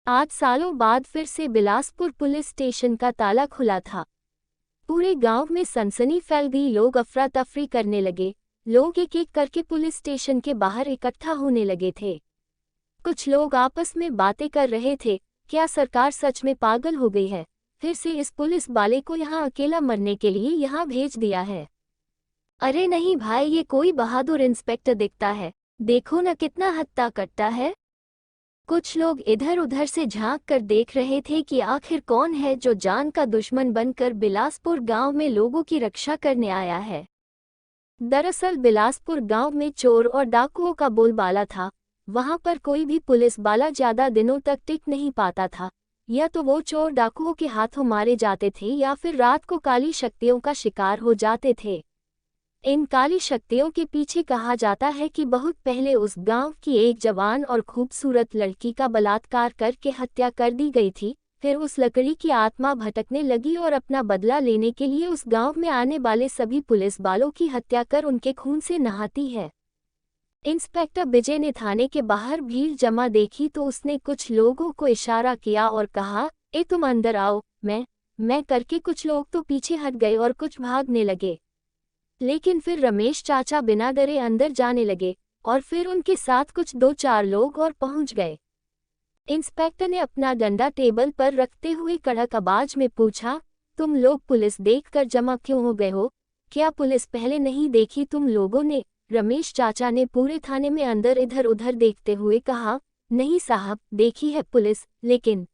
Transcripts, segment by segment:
आज सालों बाद फिर से बिलासपुर पुलिस स्टेशन का ताला खुला था। पूरे गांव में सनसनी फैल गई, लोग अफरा तफरी करने लगे। लोग एक एक करके पुलिस स्टेशन के बाहर इकट्ठा होने लगे थे। कुछ लोग आपस में बातें कर रहे थे, क्या सरकार सच में पागल हो गई है? फिर से इस पुलिस वाले को यहाँ अकेला मरने के लिए यहाँ भेज दिया है। अरे नहीं भाई, ये कोई बहादुर इंस्पेक्टर दिखता है, देखो न कितना हत्ता कट्टा है। कुछ लोग इधर उधर से झांक कर देख रहे थे कि आखिर कौन है जो जान का दुश्मन बनकर बिलासपुर गांव में लोगों की रक्षा करने आया है। दरअसल बिलासपुर गांव में चोर और डाकुओं का बोलबाला था। वहां पर कोई भी पुलिस वाला ज्यादा दिनों तक टिक नहीं पाता था। या तो वो चोर डाकुओं के हाथों मारे जाते थे या फिर रात को काली शक्तियों का शिकार हो जाते थे। इन काली शक्तियों के पीछे कहा जाता है कि बहुत पहले उस गांव की एक जवान और खूबसूरत लड़की का बलात्कार करके हत्या कर दी गई थी। फिर उस लड़की की आत्मा भटकने लगी और अपना बदला लेने के लिए उस गांव में आने वाले सभी पुलिस वालों की हत्या कर उनके खून से नहाती है। इंस्पेक्टर विजय ने थाने के बाहर भीड़ जमा देखी तो उसने कुछ लोगों को इशारा किया और कहा, ए तुम अंदर आओ, मैं करके कुछ लोग तो पीछे हट गए और कुछ भागने लगे। लेकिन फिर रमेश चाचा बिना डरे अंदर जाने लगे और फिर उनके साथ कुछ 2-4 लोग और पहुंच गए। इंस्पेक्टर ने अपना डंडा टेबल पर रखते हुए कड़क आवाज में पूछा, तुम लोग पुलिस देखकर जमा क्यों हो गए हो? क्या पुलिस पहले नहीं देखी तुम लोगों ने? रमेश चाचा ने पूरे थाने में अंदर इधर उधर देखते हुए कहा, नहीं साहब, देखी है पुलिस। लेकिन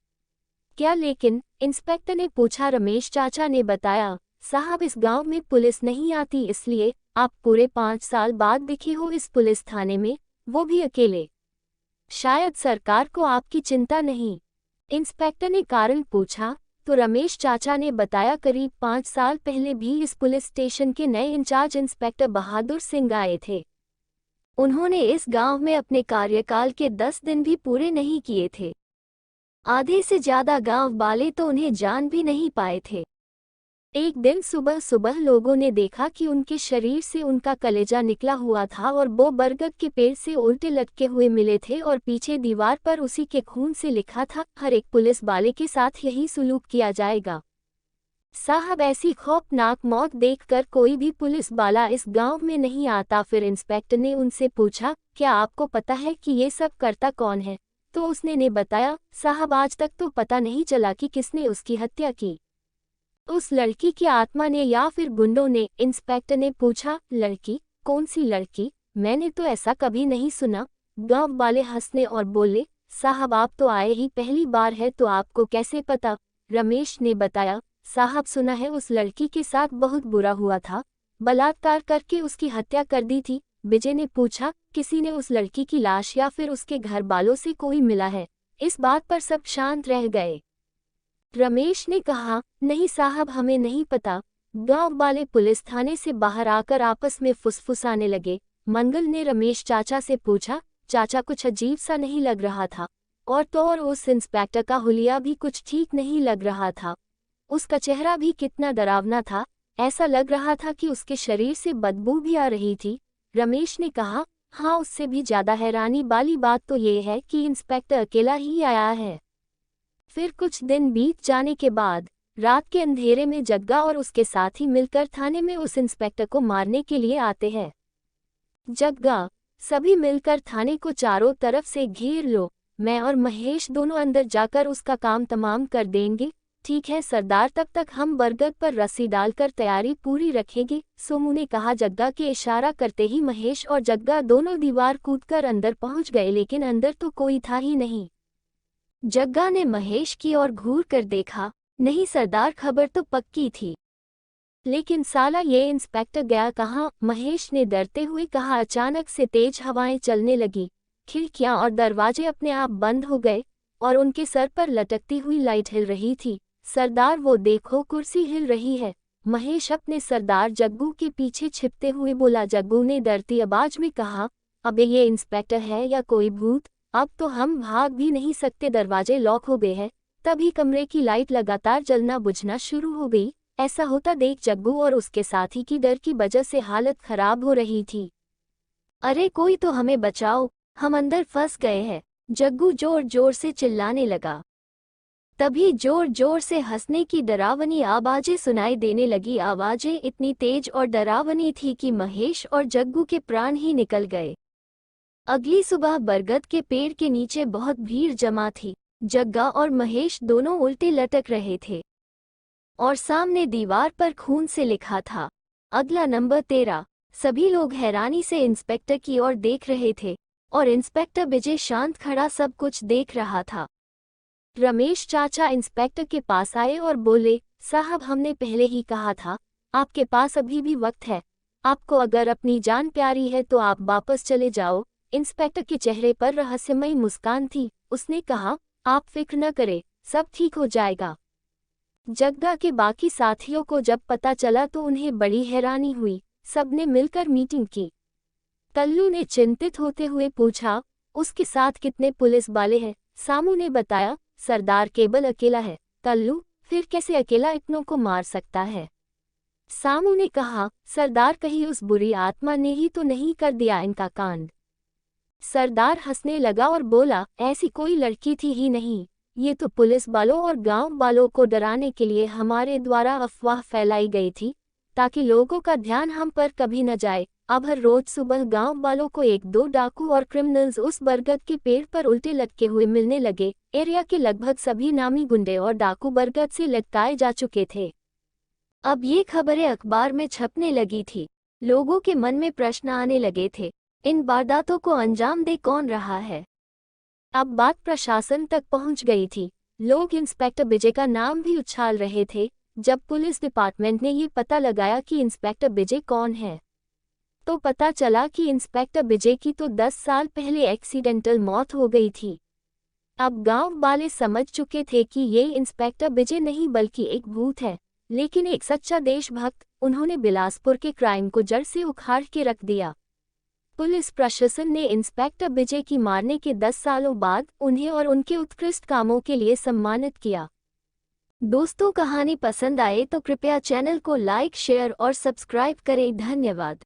क्या लेकिन? इंस्पेक्टर ने पूछा। रमेश चाचा ने बताया, साहब इस गांव में पुलिस नहीं आती, इसलिए आप पूरे 5 साल बाद दिखे हो इस पुलिस थाने में, वो भी अकेले। शायद सरकार को आपकी चिंता नहीं। इंस्पेक्टर ने कारण पूछा तो रमेश चाचा ने बताया, करीब 5 साल पहले भी इस पुलिस स्टेशन के नए इंचार्ज इंस्पेक्टर बहादुर सिंह आए थे। उन्होंने इस गांव में अपने कार्यकाल के 10 दिन भी पूरे नहीं किए थे। आधे से ज्यादा गांव वाले तो उन्हें जान भी नहीं पाए थे। एक दिन सुबह सुबह लोगों ने देखा कि उनके शरीर से उनका कलेजा निकला हुआ था और वो बरगद के पेड़ से उल्टे लटके हुए मिले थे और पीछे दीवार पर उसी के खून से लिखा था, हर एक पुलिस वाले के साथ यही सुलूक किया जाएगा। साहब ऐसी खौफनाक मौत देखकर कोई भी पुलिस वाला इस गांव में नहीं आता। फिर इंस्पेक्टर ने उनसे पूछा, क्या आपको पता है कि ये सब करता कौन है? तो उसने ने बताया, साहब आज तक तो पता नहीं चला कि किसने उसकी हत्या की, उस लड़की की आत्मा ने या फिर गुंडों ने। इंस्पेक्टर ने पूछा, लड़की? कौन सी लड़की? मैंने तो ऐसा कभी नहीं सुना। गांव वाले हंसने और बोले, साहब आप तो आए ही पहली बार है तो आपको कैसे पता? रमेश ने बताया, साहब सुना है उस लड़की के साथ बहुत बुरा हुआ था, बलात्कार करके उसकी हत्या कर दी थी। विजय ने पूछा, किसी ने उस लड़की की लाश या फिर उसके घर वालों से कोई मिला है? इस बात पर सब शांत रह गए। रमेश ने कहा, नहीं साहब हमें नहीं पता। गांव वाले पुलिस थाने से बाहर आकर आपस में फुसफुसाने लगे। मंगल ने रमेश चाचा से पूछा, चाचा कुछ अजीब सा नहीं लग रहा था? और तो और उस इंस्पेक्टर का हुलिया भी कुछ ठीक नहीं लग रहा था। उसका चेहरा भी कितना डरावना था, ऐसा लग रहा था कि उसके शरीर से बदबू भी आ रही थी। रमेश ने कहा, हाँ उससे भी ज्यादा हैरानी वाली बात तो ये है कि इंस्पेक्टर अकेला ही आया है। फिर कुछ दिन बीत जाने के बाद रात के अंधेरे में जग्गा और उसके साथी मिलकर थाने में उस इंस्पेक्टर को मारने के लिए आते हैं। जग्गा, सभी मिलकर थाने को चारों तरफ से घेर लो, मैं और महेश दोनों अंदर जाकर उसका काम तमाम कर देंगे। ठीक है सरदार, तब तक हम बरगद पर रस्सी डालकर तैयारी पूरी रखेंगे, सोमू ने कहा। जग्गा के इशारा करते ही महेश और जग्गा दोनों दीवार कूदकर अंदर पहुंच गए, लेकिन अंदर तो कोई था ही नहीं। जग्गा ने महेश की ओर घूर कर देखा, नहीं सरदार, खबर तो पक्की थी, लेकिन साला ये इंस्पेक्टर गया कहाँ? महेश ने डरते हुए कहा। अचानक से तेज हवाएं चलने लगी, खिड़कियां और दरवाजे अपने आप बंद हो गए और उनके सर पर लटकती हुई लाइट हिल रही थी। सरदार वो देखो, कुर्सी हिल रही है। महेश अपने सरदार जग्गू के पीछे छिपते हुए बोला। जग्गू ने डरती आवाज में कहा, अबे ये इंस्पेक्टर है या कोई भूत? अब तो हम भाग भी नहीं सकते, दरवाजे लॉक हो गए हैं। तभी कमरे की लाइट लगातार जलना बुझना शुरू हो गई। ऐसा होता देख जग्गू और उसके साथी की डर की वजह से हालत खराब हो रही थी। अरे कोई तो हमें बचाओ, हम अंदर फंस गए हैं। जग्गू जोर जोर से चिल्लाने लगा। तभी जोर जोर से हंसने की डरावनी आवाजें सुनाई देने लगी। आवाजें इतनी तेज और डरावनी थी कि महेश और जग्गू के प्राण ही निकल गए। अगली सुबह बरगद के पेड़ के नीचे बहुत भीड़ जमा थी। जग्गा और महेश दोनों उल्टे लटक रहे थे और सामने दीवार पर खून से लिखा था, अगला नंबर 13। सभी लोग हैरानी से इंस्पेक्टर की ओर देख रहे थे और इंस्पेक्टर विजय शांत खड़ा सब कुछ देख रहा था। रमेश चाचा इंस्पेक्टर के पास आए और बोले, साहब हमने पहले ही कहा था, आपके पास अभी भी वक्त है। आपको अगर अपनी जान प्यारी है तो आप वापस चले जाओ। इंस्पेक्टर के चेहरे पर रहस्यमयी मुस्कान थी। उसने कहा, आप फिक्र न करें, सब ठीक हो जाएगा। जग्गा के बाकी साथियों को जब पता चला तो उन्हें बड़ी हैरानी हुई। सबने मिलकर मीटिंग की। तल्लू ने चिंतित होते हुए पूछा, उसके साथ कितने पुलिस वाले हैं? सामू ने बताया, सरदार केवल अकेला है। तल्लू, फिर कैसे अकेला इतनों को मार सकता है? सामू ने कहा, सरदार कहीं उस बुरी आत्मा ने ही तो नहीं कर दिया इनका कांड। सरदार हंसने लगा और बोला, ऐसी कोई लड़की थी ही नहीं। ये तो पुलिस वालों और गांव वालों को डराने के लिए हमारे द्वारा अफवाह फैलाई गई थी, ताकि लोगों का ध्यान हम पर कभी न जाए। अब हर रोज सुबह गांव वालों को 1-2 डाकू और क्रिमिनल्स उस बरगद के पेड़ पर उल्टे लटके हुए मिलने लगे। एरिया के लगभग सभी नामी गुंडे और डाकू बरगद से लटकाए जा चुके थे। अब ये खबरें अखबार में छपने लगी थी। लोगों के मन में प्रश्न आने लगे थे, इन वारदातों को अंजाम दे कौन रहा है? अब बात प्रशासन तक पहुंच गई थी। लोग इंस्पेक्टर विजय का नाम भी उछाल रहे थे। जब पुलिस डिपार्टमेंट ने ये पता लगाया कि इंस्पेक्टर विजय कौन है, तो पता चला कि इंस्पेक्टर विजय की तो 10 साल पहले एक्सीडेंटल मौत हो गई थी। अब गांव वाले समझ चुके थे कि ये इंस्पेक्टर विजय नहीं बल्कि एक भूत है, लेकिन एक सच्चा देशभक्त। उन्होंने बिलासपुर के क्राइम को जड़ से उखाड़ के रख दिया। पुलिस प्रशासन ने इंस्पेक्टर विजय की मारने के 10 सालों बाद उन्हें और उनके उत्कृष्ट कामों के लिए सम्मानित किया। दोस्तों, कहानी पसंद आए तो कृपया चैनल को लाइक, शेयर और सब्सक्राइब करें। धन्यवाद।